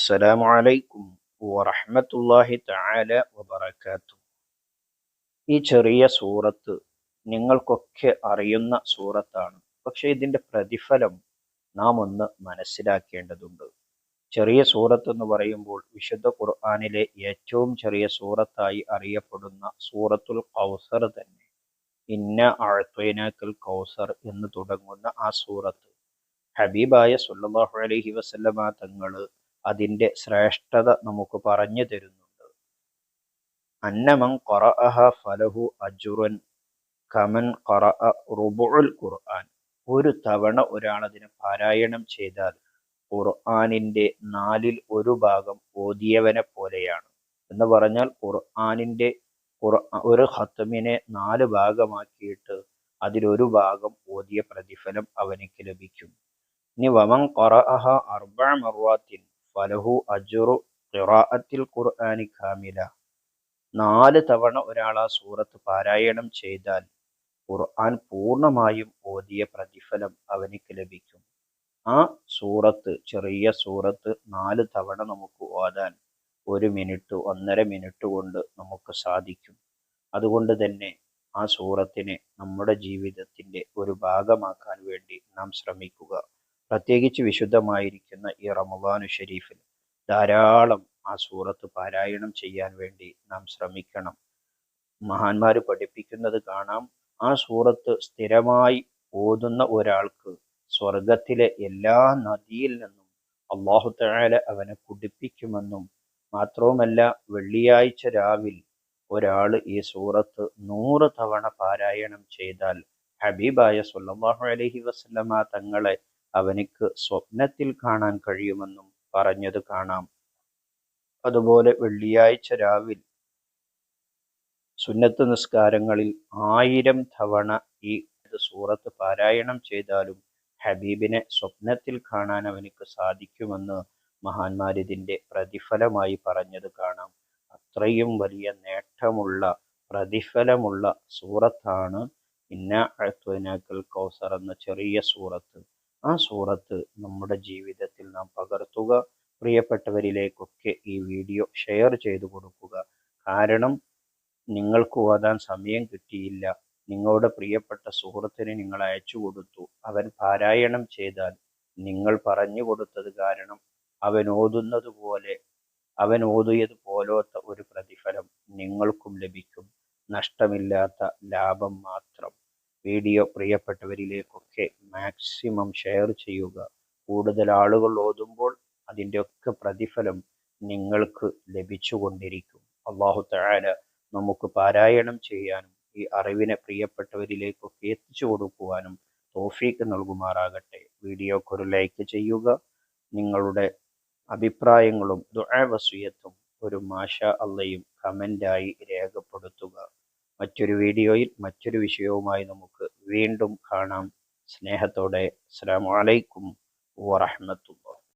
അസ്സലാമു അലൈക്കും വറഹ്മത്തുള്ളാഹി തആല വബറകാതുഹു. ഈ ചെറിയ സൂറത്ത് നിങ്ങൾക്കൊക്കെ അറിയുന്ന സൂറത്താണ്. പക്ഷേ ഇതിന്റെ പ്രതിഫലം നാം ഒന്ന് മനസ്സിലാക്കേണ്ടതുണ്ട്. ചെറിയ സൂറത്ത് എന്ന് പറയുമ്പോൾ വിശുദ്ധ ഖുർആനിലെ ഏറ്റവും ചെറിയ സൂറത്തായി അറിയപ്പെടുന്ന സൂറത്തുൽ കൗസർ തന്നെ. ഇന്ന അഅ്തൈനാക്കൽ കൗസർ എന്ന് തുടങ്ങുന്ന ആ സൂറത്ത് ഹബീബായ സല്ലല്ലാഹു അലൈഹി വസല്ലമ തങ്ങള് അതിന്റെ ശ്രേഷ്ഠത നമുക്ക് പറഞ്ഞു തരുന്നുണ്ട്. അന്നമൻ ഖറഅഹ ഫലഹു അജ്റുൻ കമൻ ഖറഅ റുബുഉൽ ഖുർആൻ. ഒരു തവണ ഒരാൾ അതിനെ പാരായണം ചെയ്താൽ ഖുർആനിന്റെ നാലിൽ ഒരു ഭാഗം ഓതിയവനെ പോലെയാണ്. എന്ന് പറഞ്ഞാൽ ഒരു ഖത്മിനെ 4 ഭാഗമാക്കിയിട്ട് അതിലൊരു ഭാഗം ഓതിയ പ്രതിഫലം അവനിക്ക് ലഭിക്കും. ഇനി വമൻ ഖറഅഹ അർബഅ മർവാത്തിൻ ഫലഹു അജ്റു ഖിറാഅത്തിൽ ഖുർആനി കാമില. 4 തവണ ഒരാൾ ആ സൂറത്ത് പാരായണം ചെയ്താൽ ഖുർആൻ പൂർണ്ണമായും ഓതിയ പ്രതിഫലം അവനിക്ക് ലഭിക്കും. ആ സൂറത്ത്, ചെറിയ സൂറത്ത് 4 തവണ നമുക്ക് ഓതാൻ 1 മിനിറ്റ് 1.5 മിനിറ്റ് കൊണ്ട് നമുക്ക് സാധിക്കും. അതുകൊണ്ട് തന്നെ ആ സൂറത്തിനെ നമ്മുടെ ജീവിതത്തിന്റെ ഒരു ഭാഗമാക്കാൻ വേണ്ടി നാം ശ്രമിക്കുക. പ്രത്യേകിച്ച് വിശുദ്ധമായിരിക്കുന്ന ഈ റമദാനു ഷരീഫിൽ ധാരാളം ആ സൂറത്ത് പാരായണം ചെയ്യാൻ വേണ്ടി നാം ശ്രമിക്കണം. മഹാന്മാര് പഠിപ്പിക്കുന്നത് കാണാം, ആ സൂറത്ത് സ്ഥിരമായി ഓതുന്ന ഒരാൾക്ക് സ്വർഗത്തിലെ എല്ലാ നദിയിൽ നിന്നും അല്ലാഹു തആല അവനെ കുടിപ്പിക്കുമെന്നും, മാത്രവുമല്ല വെള്ളിയാഴ്ച രാവിൽ ഒരാൾ ഈ സൂറത്ത് 100 തവണ പാരായണം ചെയ്താൽ ഹബീബായ സല്ലല്ലാഹു അലൈഹി വസല്ലമ തങ്ങളെ അവനിക്ക് സ്വപ്നത്തിൽ കാണാൻ കഴിയുമെന്നും പറഞ്ഞത് കാണാം. അതുപോലെ വെള്ളിയാഴ്ച രാവിൽ സുന്നത്ത് നിസ്കാരങ്ങളിൽ 1000 തവണ ഈ സൂറത്ത് പാരായണം ചെയ്താലും ഹബീബിനെ സ്വപ്നത്തിൽ കാണാൻ അവനിക്ക് സാധിക്കുമെന്ന് മഹാന്മാർ ഇതിന്റെ പ്രതിഫലമായി പറഞ്ഞത് കാണാം. അത്രയും വലിയ നേട്ടമുള്ള പ്രതിഫലമുള്ള സൂറത്താണ് ഇന്ന അഅ്തൈനാക്കൽ കൗസർ എന്ന ചെറിയ സൂറത്ത്. ആ സൂറത്ത് നമ്മുടെ ജീവിതത്തിൽ നാം പകർത്തുക. പ്രിയപ്പെട്ടവരിലേക്കൊക്കെ ഈ വീഡിയോ ഷെയർ ചെയ്തു കൊടുക്കുക. കാരണം നിങ്ങൾക്ക് ഓതാൻ സമയം കിട്ടിയില്ല, നിങ്ങളുടെ പ്രിയപ്പെട്ട സുഹൃത്തിന് നിങ്ങൾ അയച്ചു കൊടുത്തു, അവൻ പാരായണം ചെയ്താൽ നിങ്ങൾ പറഞ്ഞു കൊടുത്തത് കാരണം അവൻ ഓതിയത് പോലത്തെ ഒരു പ്രതിഫലം നിങ്ങൾക്കും ലഭിക്കും. നഷ്ടമില്ലാത്ത ലാഭം മാത്രം. വീഡിയോ പ്രിയപ്പെട്ടവരിലേക്കൊക്കെ മാക്സിമം ഷെയർ ചെയ്യുക. കൂടുതൽ ആളുകൾ ഓതുമ്പോൾ അതിൻ്റെ ഒക്കെ പ്രതിഫലം നിങ്ങൾക്ക് ലഭിച്ചുകൊണ്ടിരിക്കും. അല്ലാഹു തആല നമുക്ക് പാരായണം ചെയ്യാനും ഈ അറിവിനെ പ്രിയപ്പെട്ടവരിലേക്കൊക്കെ എത്തിച്ചു കൊടുക്കുവാനും തൗഫീക്ക് നൽകുമാറാകട്ടെ. വീഡിയോക്ക് ഒരു ലൈക്ക് ചെയ്യുക. നിങ്ങളുടെ അഭിപ്രായങ്ങളും ദുആ വസിയത്തും ഒരു മാഷാ അള്ളയും കമൻ്റായി രേഖപ്പെടുത്തുക. മറ്റൊരു വീഡിയോയിൽ മറ്റൊരു വിഷയവുമായി നമുക്ക് വീണ്ടും കാണാം. സ്നേഹത്തോടെ അസ്സലാമു അലൈക്കും വറഹ്മത്തുള്ളാഹി.